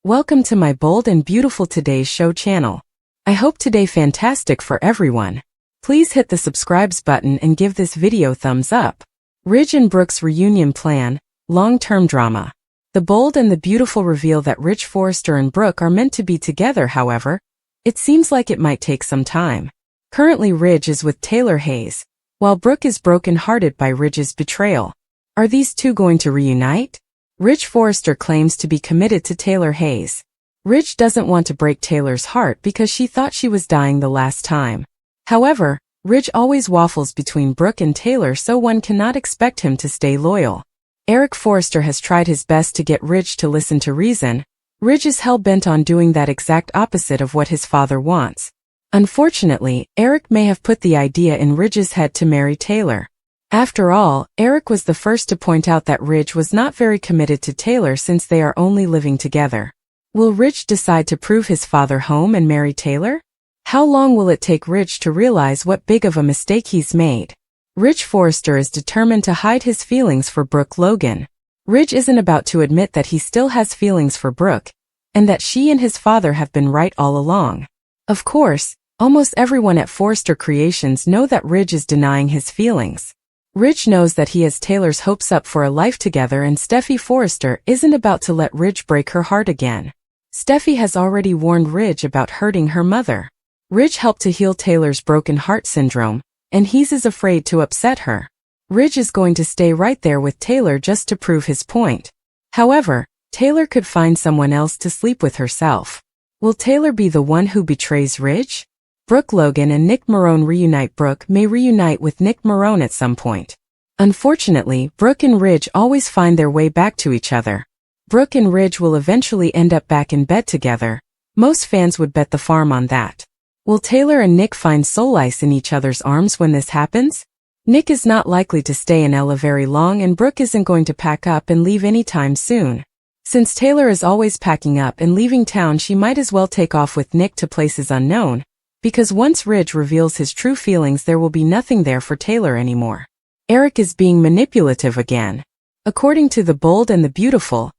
Welcome to my bold and beautiful Today's Show channel. I hope today fantastic for everyone. Please hit the subscribes button and give this video thumbs up. Ridge and Brooke's reunion plan, long-term drama. The bold and the beautiful reveal that Ridge Forrester and Brooke are meant to be together. However, it seems like it might take some time. Currently Ridge is with Taylor Hayes, while Brooke is broken-hearted by Ridge's betrayal. Are these two going to reunite? Ridge Forrester claims to be committed to Taylor Hayes. Ridge doesn't want to break Taylor's heart because she thought she was dying the last time. However, Ridge always waffles between Brooke and Taylor, so one cannot expect him to stay loyal. Eric Forrester has tried his best to get Ridge to listen to reason. Ridge is hell-bent on doing that exact opposite of what his father wants. Unfortunately, Eric may have put the idea in Ridge's head to marry Taylor. After all, Eric was the first to point out that Ridge was not very committed to Taylor since they are only living together. Will Ridge decide to prove his father home and marry Taylor? How long will it take Ridge to realize what big of a mistake he's made? Ridge Forrester is determined to hide his feelings for Brooke Logan. Ridge isn't about to admit that he still has feelings for Brooke, and that she and his father have been right all along. Of course, almost everyone at Forrester Creations know that Ridge is denying his feelings. Ridge knows that he has Taylor's hopes up for a life together, and Steffy Forrester isn't about to let Ridge break her heart again. Steffy has already warned Ridge about hurting her mother. Ridge helped to heal Taylor's broken heart syndrome, and he's as afraid to upset her. Ridge is going to stay right there with Taylor just to prove his point. However, Taylor could find someone else to sleep with herself. Will Taylor be the one who betrays Ridge? Brooke Logan and Nick Marone reunite. Brooke may reunite with Nick Marone at some point. Unfortunately, Brooke and Ridge always find their way back to each other. Brooke and Ridge will eventually end up back in bed together. Most fans would bet the farm on that. Will Taylor and Nick find solace in each other's arms when this happens? Nick is not likely to stay in LA very long, and Brooke isn't going to pack up and leave anytime soon. Since Taylor is always packing up and leaving town, she might as well take off with Nick to places unknown. Because once Ridge reveals his true feelings, there will be nothing there for Taylor anymore. Eric is being manipulative again. According to the bold and the beautiful,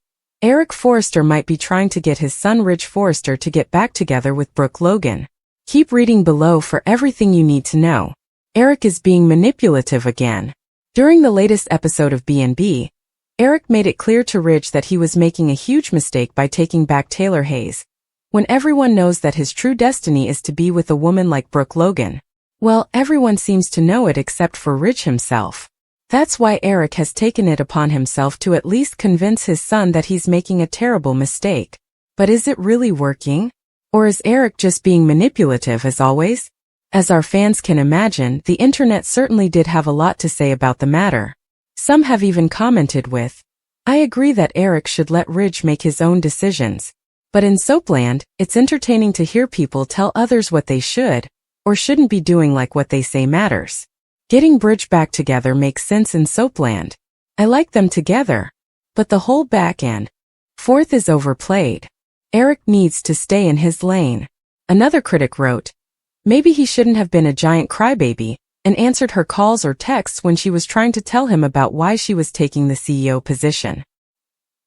Eric Forrester might be trying to get his son Ridge Forrester to get back together with Brooke Logan. Keep reading below for everything you need to know. Eric is being manipulative again. During the latest episode of B&B, Eric made it clear to Ridge that he was making a huge mistake by taking back Taylor Hayes, when everyone knows that his true destiny is to be with a woman like Brooke Logan. Well, everyone seems to know it except for Ridge himself. That's why Eric has taken it upon himself to at least convince his son that he's making a terrible mistake. But is it really working? Or is Eric just being manipulative as always? As our fans can imagine, the internet certainly did have a lot to say about the matter. Some have even commented with, "I agree that Eric should let Ridge make his own decisions." But in Soapland, it's entertaining to hear people tell others what they should or shouldn't be doing, like what they say matters. Getting Ridge back together makes sense in Soapland. I like them together. But the whole back and forth is overplayed. Eric needs to stay in his lane. Another critic wrote, maybe he shouldn't have been a giant crybaby and answered her calls or texts when she was trying to tell him about why she was taking the CEO position.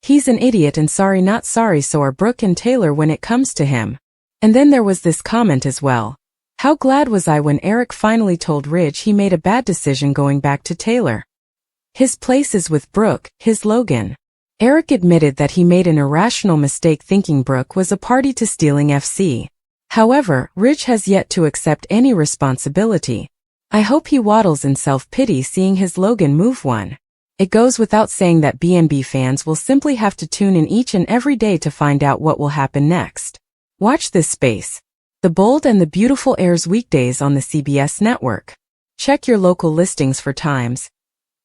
He's an idiot and sorry not sorry, so are Brooke and Taylor when it comes to him. And then there was this comment as well. How glad was I when Eric finally told Ridge he made a bad decision going back to Taylor. His place is with Brooke, his Logan. Eric admitted that he made an irrational mistake thinking Brooke was a party to stealing FC. However, Ridge has yet to accept any responsibility. I hope he waddles in self-pity seeing his Logan move on. It goes without saying that B&B fans will simply have to tune in each and every day to find out what will happen next. Watch this space. The Bold and the Beautiful airs weekdays on the CBS network. Check your local listings for times.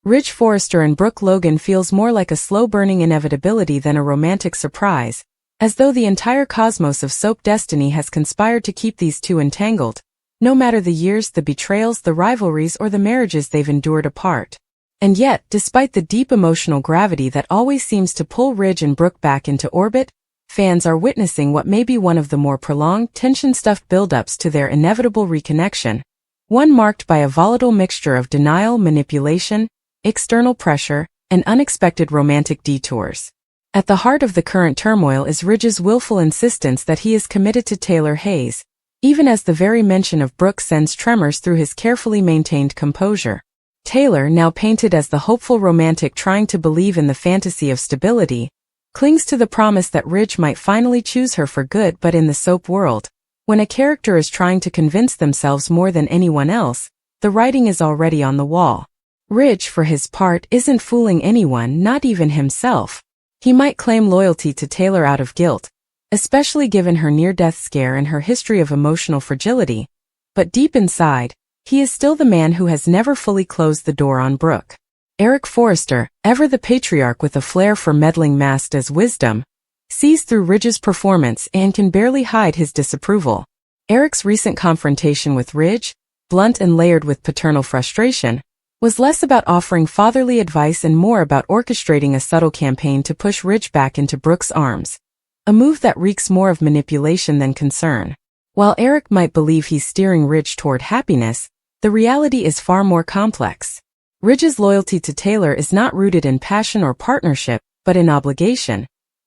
Ridge Forrester and Brooke Logan feels more like a slow-burning inevitability than a romantic surprise, as though the entire cosmos of soap destiny has conspired to keep these two entangled, no matter the years, the betrayals, the rivalries, or the marriages they've endured apart. And yet, despite the deep emotional gravity that always seems to pull Ridge and Brooke back into orbit, fans are witnessing what may be one of the more prolonged, tension-stuffed build-ups to their inevitable reconnection, one marked by a volatile mixture of denial, manipulation, external pressure, and unexpected romantic detours. At the heart of the current turmoil is Ridge's willful insistence that he is committed to Taylor Hayes, even as the very mention of Brooke sends tremors through his carefully maintained composure. Taylor, now painted as the hopeful romantic trying to believe in the fantasy of stability, clings to the promise that Ridge might finally choose her for good. But in the soap world, when a character is trying to convince themselves more than anyone else, the writing is already on the wall. Ridge, for his part, isn't fooling anyone, not even himself. He might claim loyalty to Taylor out of guilt, especially given her near-death scare and her history of emotional fragility, but deep inside, he is still the man who has never fully closed the door on Brooke. Eric Forrester, ever the patriarch with a flair for meddling masked as wisdom, sees through Ridge's performance and can barely hide his disapproval. Eric's recent confrontation with Ridge, blunt and layered with paternal frustration, was less about offering fatherly advice and more about orchestrating a subtle campaign to push Ridge back into Brooke's arms, a move that reeks more of manipulation than concern. While Eric might believe he's steering Ridge toward happiness, the reality is far more complex. Ridge's loyalty to Taylor is not rooted in passion or partnership, but in obligation,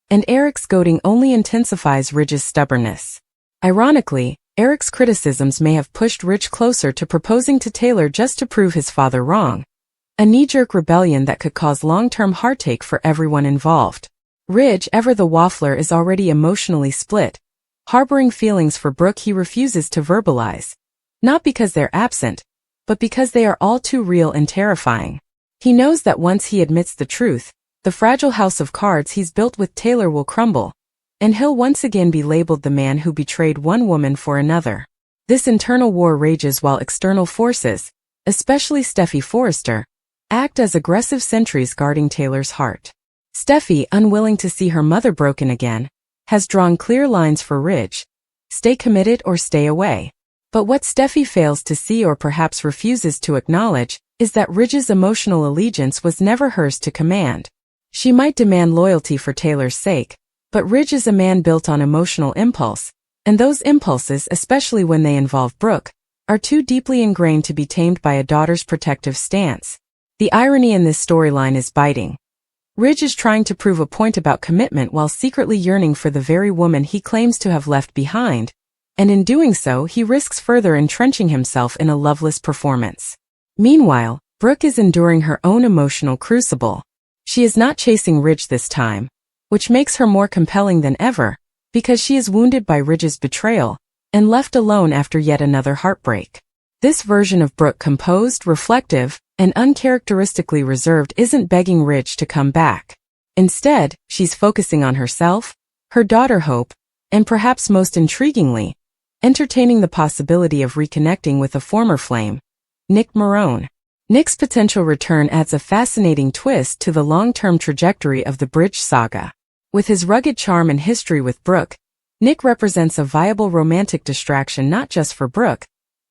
and Eric's goading only intensifies Ridge's stubbornness. Ironically, Eric's criticisms may have pushed Ridge closer to proposing to Taylor just to prove his father wrong, a knee-jerk rebellion that could cause long-term heartache for everyone involved. Ridge, ever the waffler, is already emotionally split, harboring feelings for Brooke he refuses to verbalize, not because they're absent, but because they are all too real and terrifying. He knows that once he admits the truth, the fragile house of cards he's built with Taylor will crumble, and he'll once again be labeled the man who betrayed one woman for another. This internal war rages while external forces, especially Steffy Forrester, act as aggressive sentries guarding Taylor's heart. Steffy, unwilling to see her mother broken again, has drawn clear lines for Ridge: stay committed or stay away. But what Steffy fails to see, or perhaps refuses to acknowledge, is that Ridge's emotional allegiance was never hers to command. She might demand loyalty for Taylor's sake, but Ridge is a man built on emotional impulse, and those impulses, especially when they involve Brooke, are too deeply ingrained to be tamed by a daughter's protective stance. The irony in this storyline is biting. Ridge is trying to prove a point about commitment while secretly yearning for the very woman he claims to have left behind, and in doing so he risks further entrenching himself in a loveless performance. Meanwhile, Brooke is enduring her own emotional crucible. She is not chasing Ridge this time, which makes her more compelling than ever, because she is wounded by Ridge's betrayal, and left alone after yet another heartbreak. This version of Brooke, composed, reflective, and uncharacteristically reserved, isn't begging Ridge to come back. Instead, she's focusing on herself, her daughter Hope, and perhaps most intriguingly, entertaining the possibility of reconnecting with a former flame, Nick Marone. Nick's potential return adds a fascinating twist to the long-term trajectory of the Bridge saga. With his rugged charm and history with Brooke, Nick represents a viable romantic distraction not just for Brooke,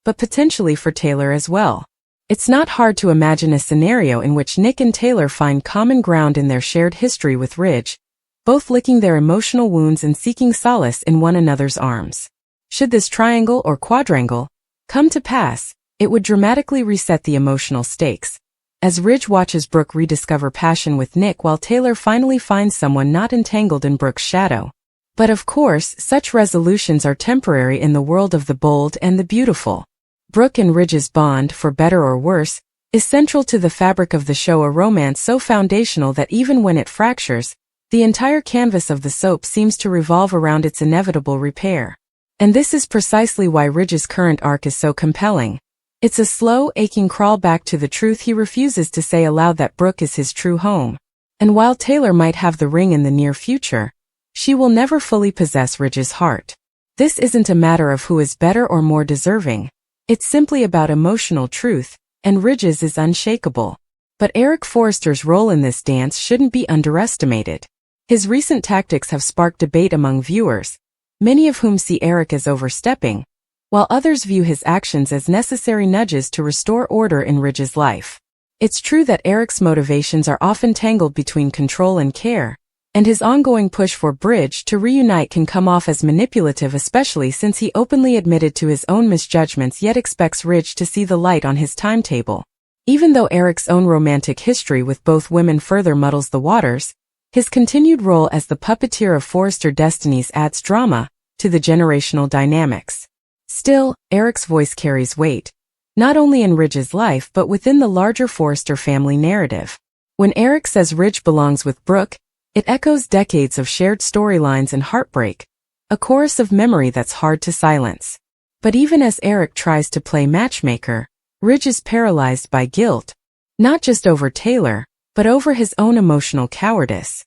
but potentially for Taylor as well. It's not hard to imagine a scenario in which Nick and Taylor find common ground in their shared history with Ridge, both licking their emotional wounds and seeking solace in one another's arms. Should this triangle or quadrangle come to pass, it would dramatically reset the emotional stakes, as Ridge watches Brooke rediscover passion with Nick while Taylor finally finds someone not entangled in Brooke's shadow. But of course, such resolutions are temporary in the world of the bold and the beautiful. Brooke and Ridge's bond, for better or worse, is central to the fabric of the show, a romance so foundational that even when it fractures, the entire canvas of the soap seems to revolve around its inevitable repair. And this is precisely why Ridge's current arc is so compelling. It's a slow, aching crawl back to the truth he refuses to say aloud, that Brooke is his true home. And while Taylor might have the ring in the near future, she will never fully possess Ridge's heart. This isn't a matter of who is better or more deserving. It's simply about emotional truth, and Ridge's is unshakable. But Eric Forrester's role in this dance shouldn't be underestimated. His recent tactics have sparked debate among viewers, many of whom see Eric as overstepping, while others view his actions as necessary nudges to restore order in Ridge's life. It's true that Eric's motivations are often tangled between control and care, and his ongoing push for Bridge to reunite can come off as manipulative, especially since he openly admitted to his own misjudgments yet expects Ridge to see the light on his timetable. Even though Eric's own romantic history with both women further muddles the waters, His continued role as the puppeteer of Forrester destinies adds drama to the generational dynamics. Still, Eric's voice carries weight, not only in Ridge's life but within the larger Forrester family narrative. When Eric says Ridge belongs with Brooke, it echoes decades of shared storylines and heartbreak, a chorus of memory that's hard to silence. But even as Eric tries to play matchmaker, Ridge is paralyzed by guilt, not just over Taylor, but over his own emotional cowardice.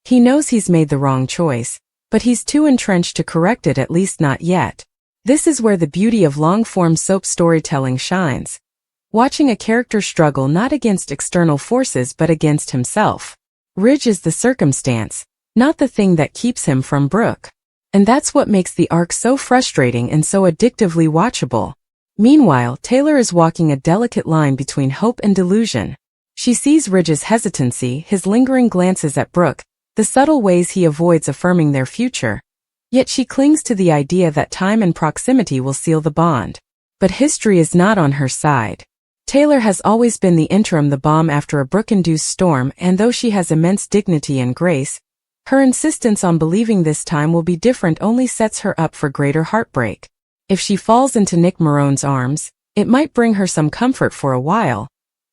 He knows he's made the wrong choice, but he's too entrenched to correct it, at least not yet. This is where the beauty of long-form soap storytelling shines. Watching a character struggle not against external forces but against himself. Ridge is the circumstance, not the thing that keeps him from Brooke. And that's what makes the arc so frustrating and so addictively watchable. Meanwhile, Taylor is walking a delicate line between hope and delusion. She sees Ridge's hesitancy, his lingering glances at Brooke, the subtle ways he avoids affirming their future. Yet she clings to the idea that time and proximity will seal the bond. But history is not on her side. Taylor has always been the interim, the balm after a Brooke-induced storm, and though she has immense dignity and grace, her insistence on believing this time will be different only sets her up for greater heartbreak. If she falls into Nick Marone's arms, it might bring her some comfort for a while,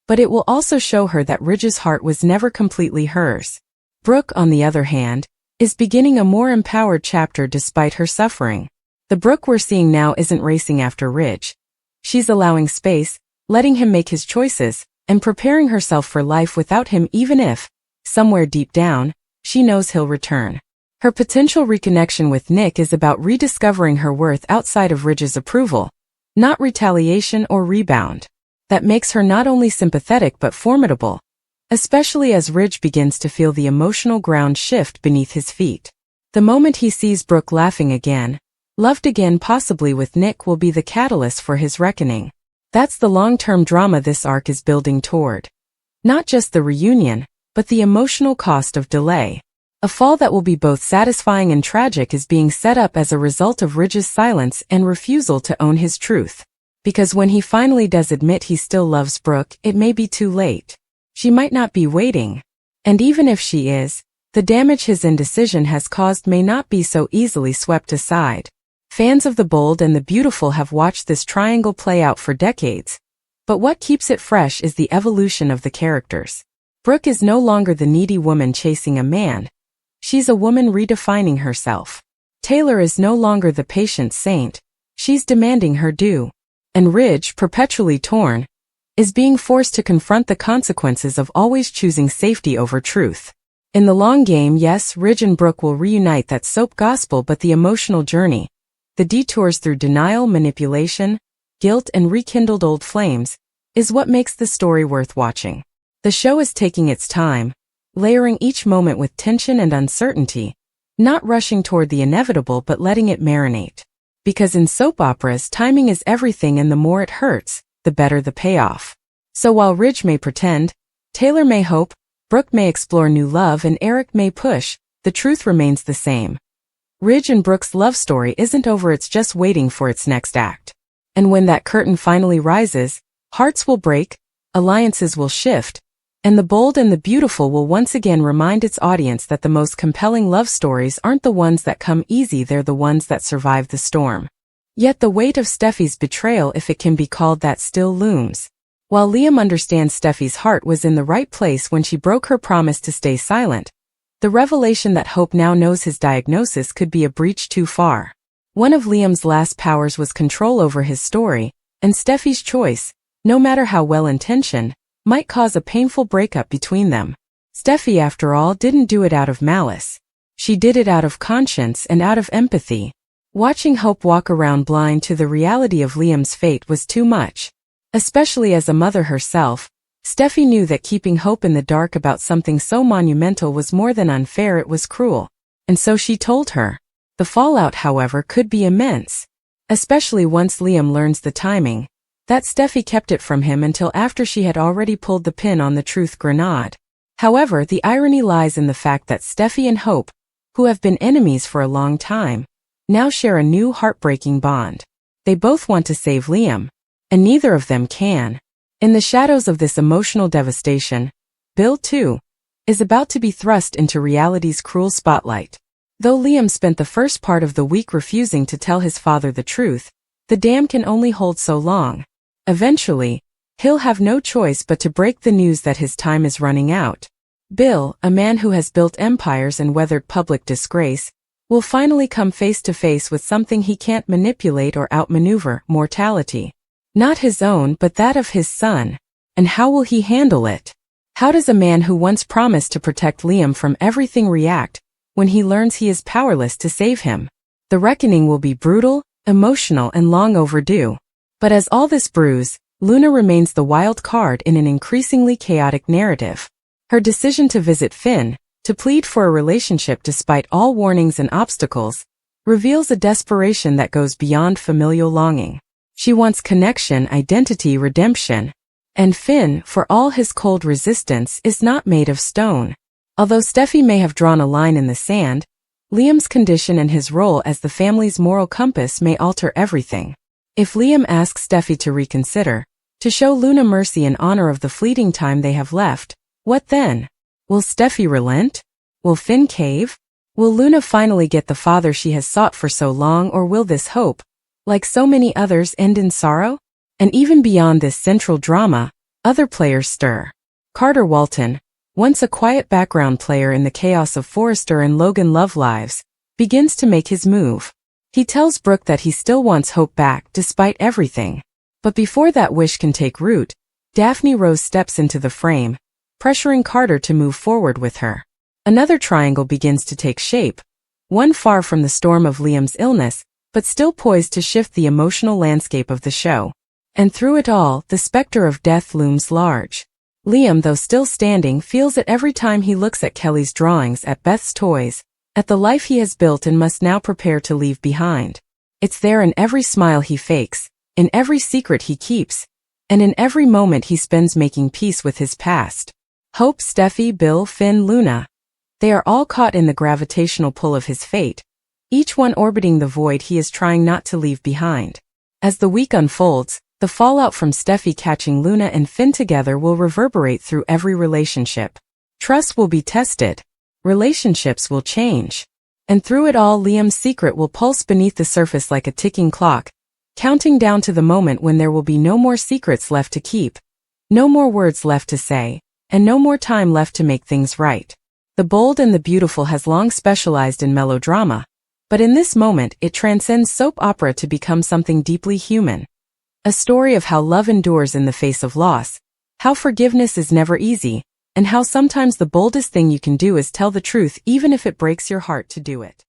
but it will also show her that Ridge's heart was never completely hers. Brooke, on the other hand, is beginning a more empowered chapter despite her suffering. The Brooke we're seeing now isn't racing after Ridge. She's allowing space, letting him make his choices, and preparing herself for life without him, even if, somewhere deep down, she knows he'll return. Her potential reconnection with Nick is about rediscovering her worth outside of Ridge's approval, not retaliation or rebound. That makes her not only sympathetic but formidable, especially as Ridge begins to feel the emotional ground shift beneath his feet. The moment he sees Brooke laughing again, loved again, possibly with Nick, will be the catalyst for his reckoning. That's the long-term drama this arc is building toward. Not just the reunion, but the emotional cost of delay. A fall that will be both satisfying and tragic is being set up as a result of Ridge's silence and refusal to own his truth. Because when he finally does admit he still loves Brooke, it may be too late. She might not be waiting. And even if she is, the damage his indecision has caused may not be so easily swept aside. Fans of The Bold and the Beautiful have watched this triangle play out for decades. But what keeps it fresh is the evolution of the characters. Brooke is no longer the needy woman chasing a man. She's a woman redefining herself. Taylor is no longer the patient saint. She's demanding her due. And Ridge, perpetually torn, is being forced to confront the consequences of always choosing safety over truth. In the long game, yes, Ridge and Brooke will reunite, that soap gospel, but the emotional journey, the detours through denial, manipulation, guilt, and rekindled old flames, is what makes the story worth watching. The show is taking its time, layering each moment with tension and uncertainty, not rushing toward the inevitable but letting it marinate. Because in soap operas, timing is everything, and the more it hurts, the better the payoff. So while Ridge may pretend, Taylor may hope, Brooke may explore new love, and Eric may push, the truth remains the same. Ridge and Brooke's love story isn't over, it's just waiting for its next act. And when that curtain finally rises, hearts will break, alliances will shift, and The Bold and the Beautiful will once again remind its audience that the most compelling love stories aren't the ones that come easy, they're the ones that survive the storm. Yet the weight of Steffy's betrayal, if it can be called that, still looms. While Liam understands Steffy's heart was in the right place when she broke her promise to stay silent, the revelation that Hope now knows his diagnosis could be a breach too far. One of Liam's last powers was control over his story, and Steffy's choice, no matter how well-intentioned, might cause a painful breakup between them. Steffy, after all, didn't do it out of malice. She did it out of conscience and out of empathy. Watching Hope walk around blind to the reality of Liam's fate was too much. Especially as a mother herself, Steffy knew that keeping Hope in the dark about something so monumental was more than unfair, it was cruel. And so she told her. The fallout, however, could be immense. Especially once Liam learns the timing, that Steffy kept it from him until after she had already pulled the pin on the truth grenade. However, the irony lies in the fact that Steffy and Hope, who have been enemies for a long time, now share a new heartbreaking bond. They both want to save Liam, and neither of them can. In the shadows of this emotional devastation, Bill, too, is about to be thrust into reality's cruel spotlight. Though Liam spent the first part of the week refusing to tell his father the truth, the dam can only hold so long. Eventually, he'll have no choice but to break the news that his time is running out. Bill, a man who has built empires and weathered public disgrace, will finally come face to face with something he can't manipulate or outmaneuver: mortality. Not his own, but that of his son. And how will he handle it? How does a man who once promised to protect Liam from everything react when he learns he is powerless to save him? The reckoning will be brutal, emotional, and long overdue. But as all this brews, Luna remains the wild card in an increasingly chaotic narrative. Her decision to visit Finn, to plead for a relationship despite all warnings and obstacles, reveals a desperation that goes beyond familial longing. She wants connection, identity, redemption. And Finn, for all his cold resistance, is not made of stone. Although Steffy may have drawn a line in the sand, Liam's condition and his role as the family's moral compass may alter everything. If Liam asks Steffy to reconsider, to show Luna mercy in honor of the fleeting time they have left, what then? Will Steffy relent? Will Finn cave? Will Luna finally get the father she has sought for so long, or will this hope, like so many others, end in sorrow? And even beyond this central drama, other players stir. Carter Walton, once a quiet background player in the chaos of Forrester and Logan love lives, begins to make his move. He tells Brooke that he still wants Hope back despite everything. But before that wish can take root, Daphne Rose steps into the frame, pressuring Carter to move forward with her. Another triangle begins to take shape, one far from the storm of Liam's illness, but still poised to shift the emotional landscape of the show. And through it all, the specter of death looms large. Liam, though still standing, feels it every time he looks at Kelly's drawings, at Beth's toys, at the life he has built and must now prepare to leave behind. It's there in every smile he fakes, in every secret he keeps, and in every moment he spends making peace with his past. Hope, Steffy, Bill, Finn, Luna. They are all caught in the gravitational pull of his fate, each one orbiting the void he is trying not to leave behind. As the week unfolds, the fallout from Steffy catching Luna and Finn together will reverberate through every relationship. Trust will be tested. Relationships will change. And through it all, Liam's secret will pulse beneath the surface like a ticking clock, counting down to the moment when there will be no more secrets left to keep, no more words left to say, and no more time left to make things right. The bold and the beautiful has long specialized in melodrama, but in this moment it transcends soap opera to become something deeply human. A story of how love endures in the face of loss, how forgiveness is never easy, and how sometimes the boldest thing you can do is tell the truth even if it breaks your heart to do it.